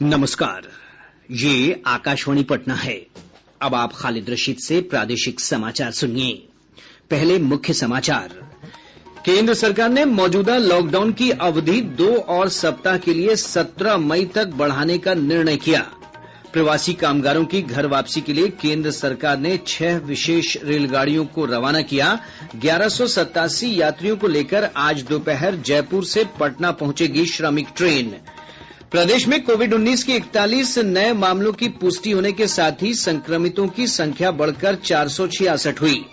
नमस्कार, ये आकाशवाणी पटना है। अब आप खालिद रशीद से प्रादेशिक समाचार सुनिए। पहले मुख्य समाचार। केंद्र सरकार ने मौजूदा लॉकडाउन की अवधि 2 और सप्ताह के लिए 17 मई तक बढ़ाने का निर्णय किया। प्रवासी कामगारों की घर वापसी के लिए केंद्र सरकार ने 6 विशेष रेलगाड़ियों को रवाना किया। 1187 यात्रियों को लेकर आज दोपहर जयपुर से पटना पहुंचेगी श्रमिक ट्रेन। प्रदेश में कोविड-19 के 41 नए मामलों की पुष्टि होने के साथ ही संक्रमितों की संख्या बढ़कर 466 हुई।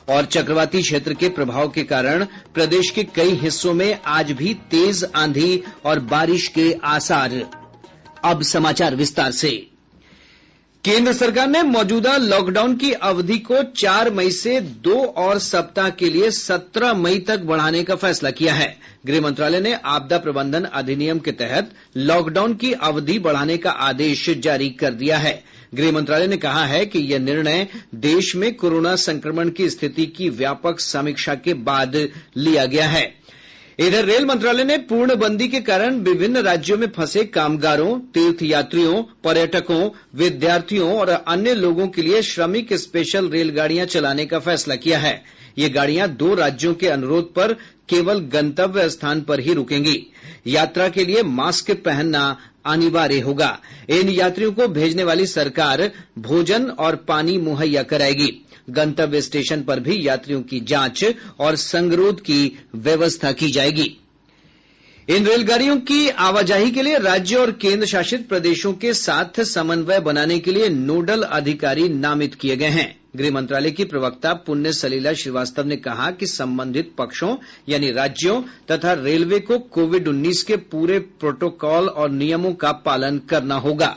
और चक्रवाती क्षेत्र के प्रभाव के कारण प्रदेश के कई हिस्सों में आज भी तेज आंधी और बारिश के आसार। अब समाचार विस्तार से। केंद्र सरकार ने मौजूदा लॉकडाउन की अवधि को 4 मई से 2 और सप्ताह के लिए 17 मई तक बढ़ाने का फैसला किया है। गृह मंत्रालय ने आपदा प्रबंधन अधिनियम के तहत लॉकडाउन की अवधि बढ़ाने का आदेश जारी कर दिया है। गृह मंत्रालय ने कहा है कि यह निर्णय देश में कोरोना संक्रमण की स्थिति की व्यापक समीक्षा के बाद लिया गया है। इधर रेल मंत्रालय ने पूर्णबंदी के कारण विभिन्न राज्यों में फंसे कामगारों, तीर्थयात्रियों, पर्यटकों, विद्यार्थियों और अन्य लोगों के लिए श्रमिक स्पेशल रेलगाड़ियां चलाने का फैसला किया है। ये गाड़ियां 2 राज्यों के अनुरोध पर केवल गंतव्य स्थान पर ही रुकेंगी। यात्रा के लिए मास्क पहनना अनिवार्य होगा। इन यात्रियों को भेजने वाली सरकार भोजन और पानी मुहैया कराएगी। गंतव्य स्टेशन पर भी यात्रियों की जांच और संगरोध की व्यवस्था की जाएगी। इन रेलगाड़ियों की आवाजाही के लिए राज्य और केंद्र शासित प्रदेशों के साथ समन्वय बनाने के लिए नोडल अधिकारी नामित किए गए हैं। गृह मंत्रालय की प्रवक्ता पुण्य सलीला श्रीवास्तव ने कहा कि संबंधित पक्षों यानी राज्यों तथा रेलवे को कोविड-19 के पूरे प्रोटोकॉल और नियमों का पालन करना होगा।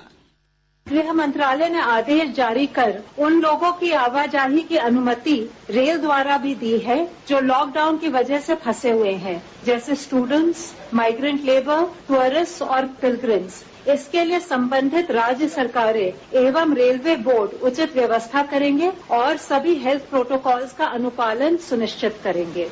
गृह मंत्रालय ने आदेश जारी कर उन लोगों की आवाजाही की अनुमति रेल द्वारा भी दी है जो लॉकडाउन की वजह से फंसे हुए हैं, जैसे स्टूडेंट्स, माइग्रेंट लेबर, टूरिस्ट और पिलग्रिम्स। इसके लिए संबंधित राज्य सरकारें एवं रेलवे बोर्ड उचित व्यवस्था करेंगे और सभी हेल्थ प्रोटोकॉल्स का अनुपालन सुनिश्चित करेंगे।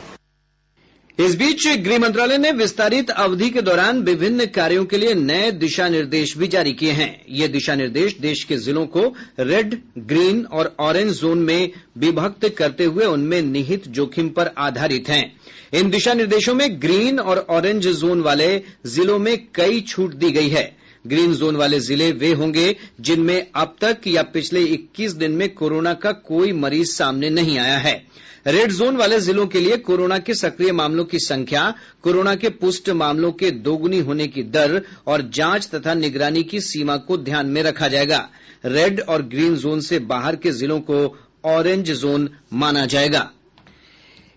इस बीच गृह मंत्रालय ने विस्तारित अवधि के दौरान विभिन्न कार्यों के लिए नए दिशा निर्देश भी जारी किए हैं। ये दिशा निर्देश देश के जिलों को रेड, ग्रीन और ऑरेंज जोन में विभक्त करते हुए उनमें निहित जोखिम पर आधारित हैं। इन दिशा निर्देशों में ग्रीन और ऑरेंज जोन वाले जिलों में कई छूट दी गई है। ग्रीन जोन वाले जिले वे होंगे जिनमें अब तक या पिछले 21 दिन में कोरोना का कोई मरीज सामने नहीं आया है। रेड जोन वाले जिलों के लिए कोरोना के सक्रिय मामलों की संख्या, कोरोना के पुष्ट मामलों के दोगुनी होने की दर और जांच तथा निगरानी की सीमा को ध्यान में रखा जाएगा। रेड और ग्रीन जोन से बाहर के जिलों को ऑरेंज जोन माना जाएगा।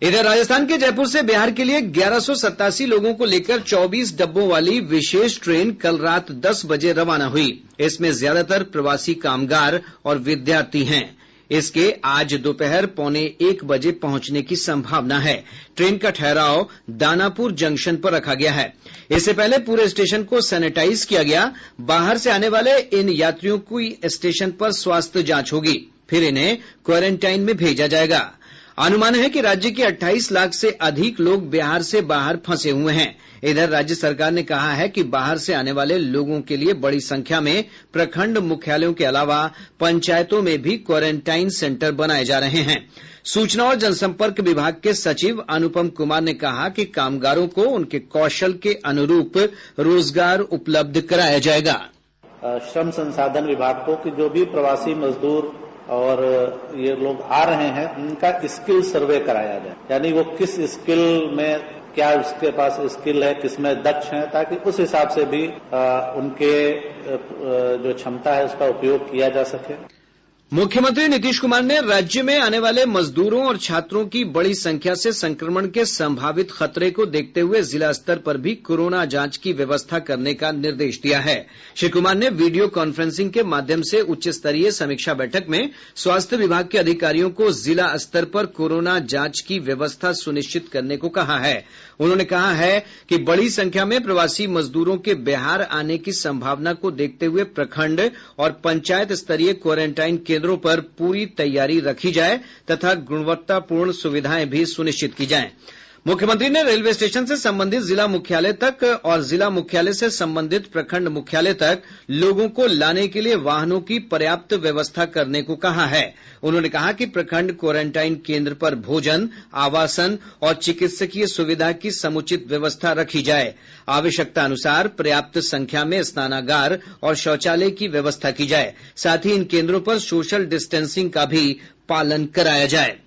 इधर राजस्थान के जयपुर से बिहार के लिए 1187 लोगों को लेकर 24 डब्बों वाली विशेष ट्रेन कल रात 10 बजे रवाना हुई। इसमें ज्यादातर प्रवासी कामगार और विद्यार्थी हैं। इसके आज दोपहर 12:45 बजे पहुंचने की संभावना है। ट्रेन का ठहराव दानापुर जंक्शन पर रखा गया है। इससे पहले पूरे स्टेशन को सैनिटाइज किया गया। बाहर से आने वाले इन यात्रियों की स्टेशन पर स्वास्थ्य जांच होगी, फिर इन्हें क्वारंटाइन में भेजा जाएगा। अनुमान है कि राज्य के 28 लाख से अधिक लोग बिहार से बाहर फंसे हुए हैं। इधर राज्य सरकार ने कहा है कि बाहर से आने वाले लोगों के लिए बड़ी संख्या में प्रखंड मुख्यालयों के अलावा पंचायतों में भी क्वारंटाइन सेंटर बनाए जा रहे हैं। सूचना और जनसंपर्क विभाग के सचिव अनुपम कुमार ने कहा कि कामगारों को उनके कौशल के अनुरूप रोजगार उपलब्ध कराया जाएगा। श्रम संसाधन विभाग को कि जो भी प्रवासी मजदूर और ये लोग आ रहे हैं उनका स्किल सर्वे कराया जाए, यानी वो किस स्किल में क्या उसके पास स्किल है, किसमें दक्ष है, ताकि उस हिसाब से भी उनके जो क्षमता है उसका उपयोग किया जा सके। मुख्यमंत्री नीतीश कुमार ने राज्य में आने वाले मजदूरों और छात्रों की बड़ी संख्या से संक्रमण के संभावित खतरे को देखते हुए जिला स्तर पर भी कोरोना जांच की व्यवस्था करने का निर्देश दिया है। श्री कुमार ने वीडियो कॉन्फ्रेंसिंग के माध्यम से उच्च स्तरीय समीक्षा बैठक में स्वास्थ्य विभाग के अधिकारियों को जिला स्तर पर कोरोना जांच की व्यवस्था सुनिश्चित करने को कहा है। उन्होंने कहा है कि बड़ी संख्या में प्रवासी मजदूरों के बिहार आने की संभावना को देखते हुए प्रखंड और पंचायत स्तरीय क्वारंटाइन केंद्रों पर पूरी तैयारी रखी जाए तथा गुणवत्तापूर्ण सुविधाएं भी सुनिश्चित की जाएं। मुख्यमंत्री ने रेलवे स्टेशन से संबंधित जिला मुख्यालय तक और जिला मुख्यालय से संबंधित प्रखंड मुख्यालय तक लोगों को लाने के लिए वाहनों की पर्याप्त व्यवस्था करने को कहा है। उन्होंने कहा कि प्रखंड क्वारंटाइन केंद्र पर भोजन, आवासन और चिकित्सकीय सुविधा की समुचित व्यवस्था रखी जाए। आवश्यकता अनुसार पर्याप्त संख्या में स्नानागार और शौचालय की व्यवस्था की जाए। साथ ही इन केंद्रों पर सोशल डिस्टेंसिंग का भी पालन कराया जाए।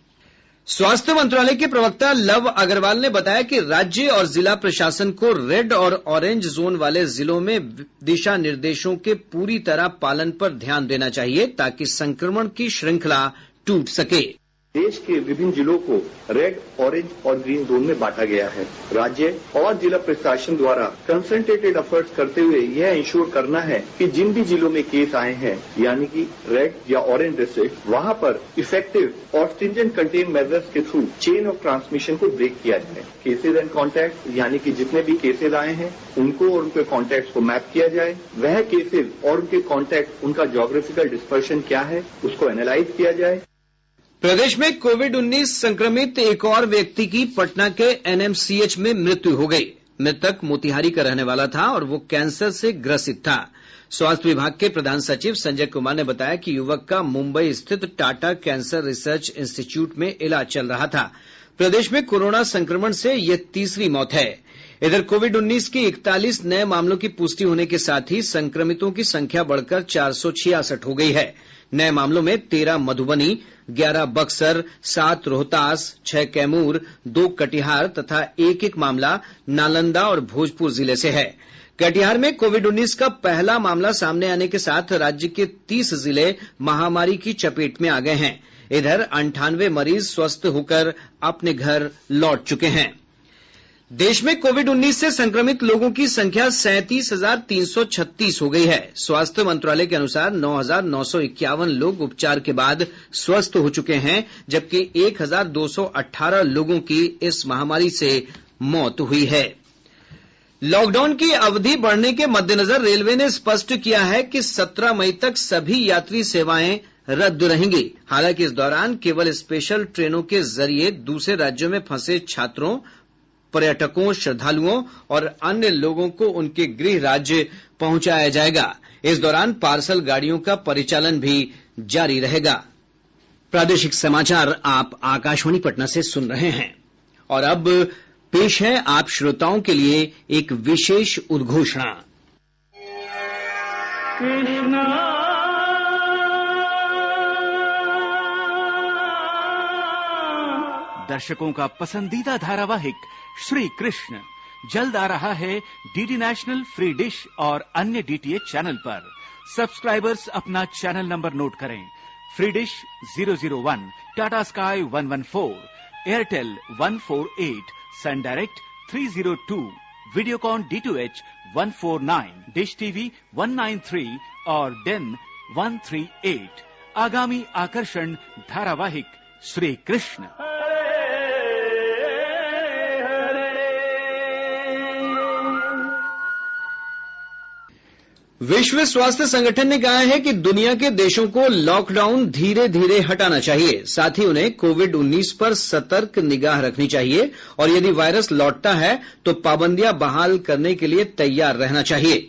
स्वास्थ्य मंत्रालय के प्रवक्ता लव अग्रवाल ने बताया कि राज्य और जिला प्रशासन को रेड और ऑरेंज जोन वाले जिलों में दिशा निर्देशों के पूरी तरह पालन पर ध्यान देना चाहिए ताकि संक्रमण की श्रृंखला टूट सके। देश के विभिन्न जिलों को रेड, ऑरेंज और ग्रीन जोन में बांटा गया है। राज्य और जिला प्रशासन द्वारा कंसंट्रेटेड एफर्ट्स करते हुए यह इंश्योर करना है कि जिन भी जिलों में केस आए हैं, यानी कि रेड या ऑरेंज डिस्ट्रिक्ट, वहां पर इफेक्टिव और स्ट्रिंजेंट कंटेन मेजर्स के थ्रू चेन ऑफ ट्रांसमिशन को ब्रेक किया जाए। केसेज एंड कॉन्टैक्ट, यानी कि जितने भी केसेज आए हैं उनको और उनके कॉन्टैक्ट को मैप किया जाए। वह केसेज और उनके कॉन्टैक्ट, उनका ज्योग्राफिकल डिस्पर्शन क्या है, उसको एनालाइज किया जाए। प्रदेश में कोविड-19 संक्रमित एक और व्यक्ति की पटना के एनएमसीएच में मृत्यु हो गई। मृतक मोतिहारी का रहने वाला था और वो कैंसर से ग्रसित था। स्वास्थ्य विभाग के प्रधान सचिव संजय कुमार ने बताया कि युवक का मुंबई स्थित टाटा कैंसर रिसर्च इंस्टीट्यूट में इलाज चल रहा था। प्रदेश में कोरोना संक्रमण से यह तीसरी मौत है। इधर कोविड-19 के 41 नए मामलों की पुष्टि होने के साथ ही संक्रमितों की संख्या बढ़कर 466 हो गई है। नए मामलों में 13 मधुबनी, 11 बक्सर, 7 रोहतास, 6 कैमूर, 2 कटिहार तथा एक मामला नालंदा और भोजपुर जिले से है। कटिहार में कोविड-19 का पहला मामला सामने आने के साथ राज्य के 30 जिले महामारी की चपेट में आ गए हैं। इधर 98 मरीज स्वस्थ होकर अपने घर लौट चुके हैं। देश में कोविड-19 से संक्रमित लोगों की संख्या 37,336 हो गई है। स्वास्थ्य मंत्रालय के अनुसार 9,951 लोग उपचार के बाद स्वस्थ हो चुके हैं, जबकि 1,218 लोगों की इस महामारी से मौत हुई है। लॉकडाउन की अवधि बढ़ने के मद्देनजर रेलवे ने स्पष्ट किया है कि 17 मई तक सभी यात्री सेवाएं रद्द रहेंगी। हालांकि इस दौरान केवल स्पेशल ट्रेनों के जरिए दूसरे राज्यों में फंसे छात्रों, पर्यटकों, श्रद्धालुओं और अन्य लोगों को उनके गृह राज्य पहुंचाया जाएगा। इस दौरान पार्सल गाड़ियों का परिचालन भी जारी रहेगा। प्रादेशिक समाचार आप आकाशवाणी पटना से सुन रहे हैं। और अब पेश है आप श्रोताओं के लिए एक विशेष उद्घोषणा। दर्शकों का पसंदीदा धारावाहिक श्री कृष्ण जल्द आ रहा है डीडी नेशनल, फ्री डिश और अन्य डीटीएच चैनल पर। सब्सक्राइबर्स अपना चैनल नंबर नोट करें। Free dish 001, Tata Sky 114, Airtel 148, Sun Direct 302, Videocon D2H 149, Dish TV 193 और डेन 138। आगामी आकर्षण धारावाहिक श्री कृष्ण। विश्व स्वास्थ्य संगठन ने कहा है कि दुनिया के देशों को लॉकडाउन धीरे धीरे हटाना चाहिए। साथ ही उन्हें कोविड-19 पर सतर्क निगाह रखनी चाहिए और यदि वायरस लौटता है तो पाबंदियां बहाल करने के लिए तैयार रहना चाहिए।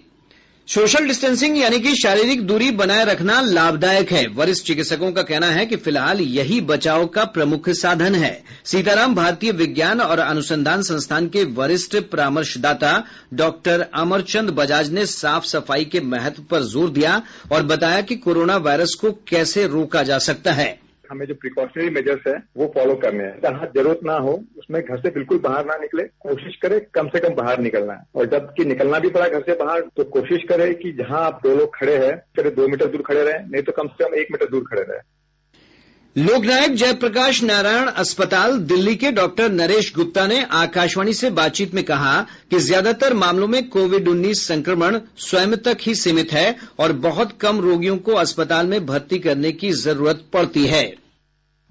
सोशल डिस्टेंसिंग यानी कि शारीरिक दूरी बनाए रखना लाभदायक है। वरिष्ठ चिकित्सकों का कहना है कि फिलहाल यही बचाव का प्रमुख साधन है। सीताराम भारतीय विज्ञान और अनुसंधान संस्थान के वरिष्ठ परामर्शदाता डॉक्टर अमरचंद बजाज ने साफ सफाई के महत्व पर जोर दिया और बताया कि कोरोना वायरस को कैसे रोका जा सकता है। हमें जो प्रिकॉशनरी मेजर्स है वो फॉलो करने हैं। जहाँ जरूरत ना हो उसमें घर से बिल्कुल बाहर ना निकले, कोशिश करें कम से कम बाहर निकलना है। और जबकि निकलना भी पड़ा घर से बाहर तो कोशिश करें कि जहाँ आप 2 लोग खड़े हैं, करीब 2 मीटर दूर खड़े रहें, नहीं तो कम से कम 1 मीटर दूर खड़े रहें। लोकनायक जयप्रकाश नारायण अस्पताल दिल्ली के डॉक्टर नरेश गुप्ता ने आकाशवाणी से बातचीत में कहा कि ज्यादातर मामलों में कोविड-19 संक्रमण स्वयं तक ही सीमित है और बहुत कम रोगियों को अस्पताल में भर्ती करने की जरूरत पड़ती है।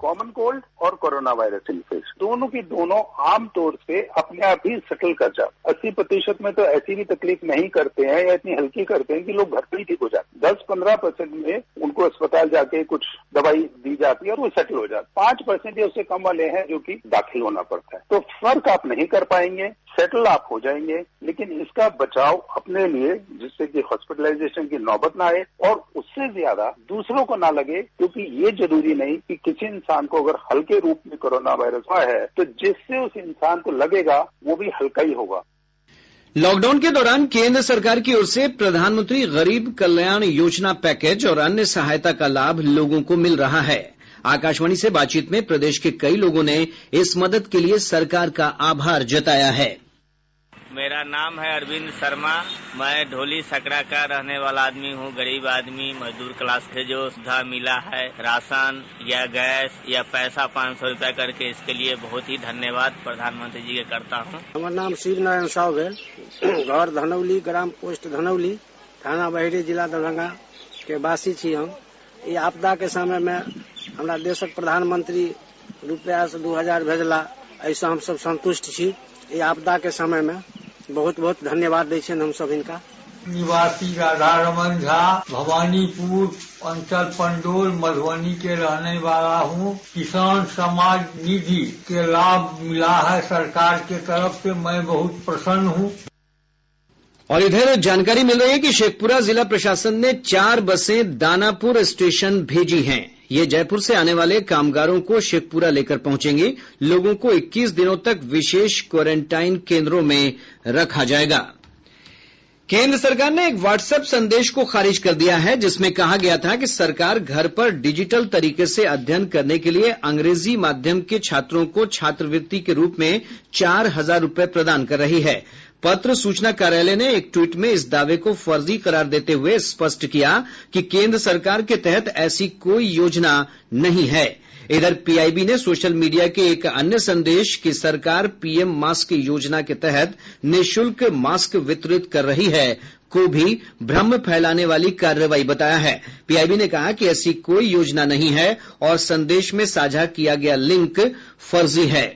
कॉमन कोल्ड और कोरोना वायरस इन्फेक्शन, दोनों की दोनों आम तौर से अपने आप ही सेटल कर जाते। 80% में तो ऐसी भी तकलीफ नहीं करते हैं या इतनी हल्की करते हैं कि लोग घर पर ही ठीक हो जाते। 10-15% में उनको अस्पताल जाके कुछ दवाई दी जाती है और वो सेटल हो जाते। 5% या उससे कम वाले हैं जो कि दाखिल होना पड़ता है। तो फर्क आप नहीं कर पाएंगे, सेटल आप हो जाएंगे, लेकिन इसका बचाव अपने लिए, जिससे कि हॉस्पिटलाइजेशन की नौबत ना आए और उससे ज्यादा दूसरों को ना लगे, क्योंकि ये जरूरी नहीं कि किसी इंसान को अगर हल्के रूप में कोरोना वायरस हुआ है तो जिससे उस इंसान को लगेगा वो भी हल्का ही होगा। लॉकडाउन के दौरान केंद्र सरकार की ओर से प्रधानमंत्री गरीब कल्याण योजना पैकेज और अन्य सहायता का लाभ लोगों को मिल रहा है। आकाशवाणी से बातचीत में प्रदेश के कई लोगों ने इस मदद के लिए सरकार का आभार जताया है। मेरा नाम है अरविंद शर्मा। मैं ढोली सकरा का रहने वाला आदमी हूँ, गरीब आदमी, मजदूर क्लास से जो सुविधा मिला है, राशन या गैस या पैसा 500 रुपया करके, इसके लिए बहुत ही धन्यवाद प्रधानमंत्री जी के करता हूँ। हमारा नाम शिव नारायण साहब है, घर धनौली, ग्राम पोस्ट धनौली, थाना बहेड़ी, जिला दरभंगा के वासी छी हम। ये आपदा के समय में हमरा देशक प्रधानमंत्री रुपया से 2000 भेजला, ऐसा हम सब संतुष्ट छी। ये आपदा के समय में बहुत बहुत धन्यवाद दै छियनि हम सब इनका। निवासी राधा रमन झा, भवानीपुर अंचल पंडोल, मधुबनी के रहने वाला हूँ। किसान समाज निधि के लाभ मिला है सरकार के तरफ से, मैं बहुत प्रसन्न हूँ। और इधर जानकारी मिल रही है कि शेखपुरा जिला प्रशासन ने 4 बसें दानापुर स्टेशन भेजी हैं। ये जयपुर से आने वाले कामगारों को शेखपुरा लेकर पहुंचेंगी। लोगों को 21 दिनों तक विशेष क्वारंटाइन केंद्रों में रखा जाएगा। केंद्र सरकार ने एक व्हाट्सएप संदेश को खारिज कर दिया है, जिसमें कहा गया था कि सरकार घर पर डिजिटल तरीके से अध्ययन करने के लिए अंग्रेजी माध्यम के छात्रों को छात्रवृत्ति के रूप में 4000 रुपये प्रदान कर रही है। पत्र सूचना कार्यालय ने एक ट्वीट में इस दावे को फर्जी करार देते हुए स्पष्ट किया कि केंद्र सरकार के तहत ऐसी कोई योजना नहीं है। इधर पीआईबी ने सोशल मीडिया के एक अन्य संदेश कि सरकार पीएम मास्क योजना के तहत निःशुल्क मास्क वितरित कर रही है को भी भ्रम फैलाने वाली कार्रवाई बताया है। पीआईबी ने कहा कि ऐसी कोई योजना नहीं है और संदेश में साझा किया गया लिंक फर्जी है।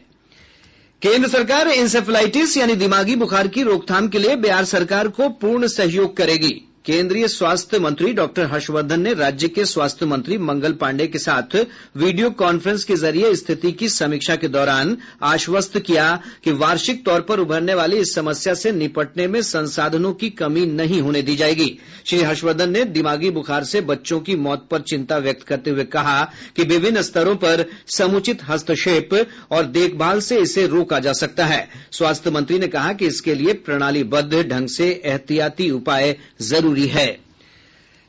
केंद्र सरकार इंसेफ्लाइटिस यानी दिमागी बुखार की रोकथाम के लिए बिहार सरकार को पूर्ण सहयोग करेगी। केंद्रीय स्वास्थ्य मंत्री डॉक्टर हर्षवर्धन ने राज्य के स्वास्थ्य मंत्री मंगल पांडेय के साथ वीडियो कॉन्फ्रेंस के जरिए स्थिति की समीक्षा के दौरान आश्वस्त किया कि वार्षिक तौर पर उभरने वाली इस समस्या से निपटने में संसाधनों की कमी नहीं होने दी जाएगी। श्री हर्षवर्धन ने दिमागी बुखार से बच्चों की मौत पर चिंता व्यक्त करते हुए कहा कि विभिन्न स्तरों पर समुचित हस्तक्षेप और देखभाल से इसे रोका जा सकता है। स्वास्थ्य मंत्री ने कहा कि इसके लिए प्रणालीबद्ध ढंग से एहतियाती उपाय जरूरी है।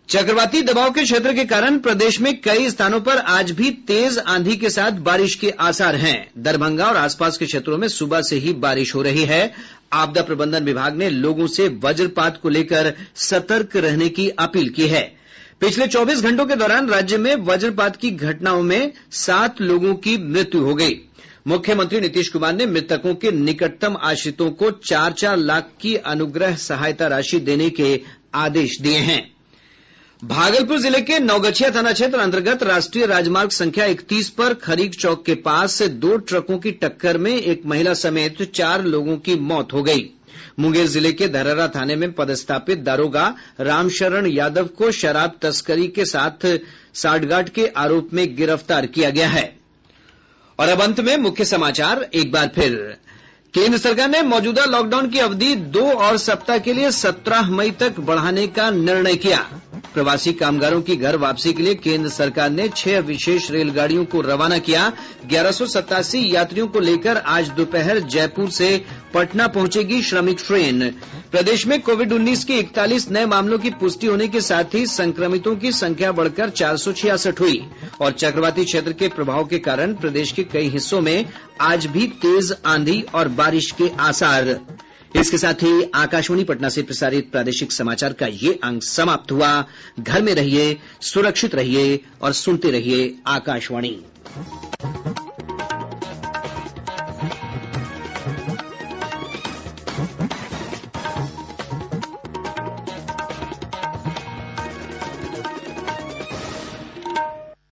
चक्रवाती दबाव के क्षेत्र के कारण प्रदेश में कई स्थानों पर आज भी तेज आंधी के साथ बारिश के आसार हैं। दरभंगा और आसपास के क्षेत्रों में सुबह से ही बारिश हो रही है। आपदा प्रबंधन विभाग ने लोगों से वज्रपात को लेकर सतर्क रहने की अपील की है। पिछले 24 घंटों के दौरान राज्य में वज्रपात की घटनाओं में 7 लोगों की मृत्यु हो गई। मुख्यमंत्री नीतीश कुमार ने मृतकों के निकटतम आश्रितों को 4-4 लाख की अनुग्रह सहायता राशि देने के आदेश दिए हैं। भागलपुर जिले के नवगछिया थाना क्षेत्र अंतर्गत राष्ट्रीय राजमार्ग संख्या 31 पर खरीक चौक के पास 2 ट्रकों की टक्कर में एक महिला समेत 4 लोगों की मौत हो गई। मुंगेर जिले के धरहरा थाने में पदस्थापित दारोगा रामशरण यादव को शराब तस्करी के साथ साठगांठ के आरोप में गिरफ्तार किया गया है। और अब अंत में मुख्य समाचार एक बार फिर। केंद्र सरकार ने मौजूदा लॉकडाउन की अवधि 2 और सप्ताह के लिए 17 मई तक बढ़ाने का निर्णय किया। प्रवासी कामगारों की घर वापसी के लिए केंद्र सरकार ने 6 विशेष रेलगाड़ियों को रवाना किया। 1187 यात्रियों को लेकर आज दोपहर जयपुर से पटना पहुंचेगी श्रमिक ट्रेन। प्रदेश में कोविड-19 के 41 नए मामलों की पुष्टि होने के साथ ही संक्रमितों की संख्या बढ़कर 466 हुई। और चक्रवाती क्षेत्र के प्रभाव के कारण प्रदेश के कई हिस्सों में आज भी तेज आंधी और बारिश के आसार। इसके साथ ही आकाशवाणी पटना से प्रसारित प्रादेशिक समाचार का ये अंक समाप्त हुआ। घर में रहिए, सुरक्षित रहिए और सुनते रहिए आकाशवाणी।